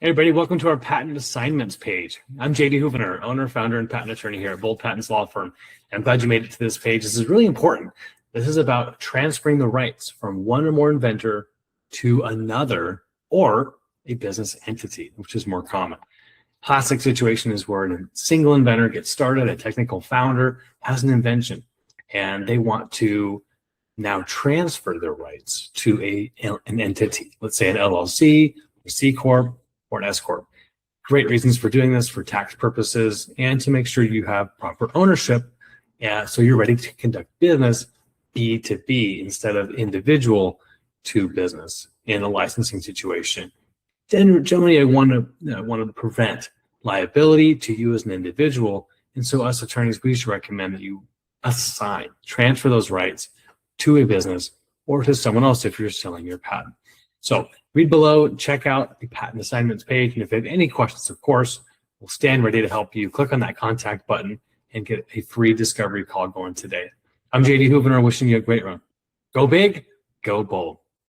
Hey everybody, welcome to our patent assignments page. I'm JD Hoovener, owner, founder, and patent attorney here at Bold Patents Law Firm. I'm glad you made it to this page. This is really important. This is about transferring the rights from one or more inventor to another or a business entity, which is more common. Classic situation is where a single inventor gets started, a technical founder has an invention, and they want to now transfer their rights to an entity, let's say an LLC, a C Corp, or an S Corp. Great reasons for doing this for tax purposes and to make sure you have proper ownership so you're ready to conduct business B to B instead of individual to business in a licensing situation. Then generally I want to prevent liability to you as an individual, and so us attorneys, we should recommend that you transfer those rights to a business or to someone else if you're selling your patent. So read below, check out the patent assignments page, and if you have any questions, of course, we'll stand ready to help you. Click on that contact button and get a free discovery call going today. I'm JD Hoovener, wishing you a great run. Go big, go bold.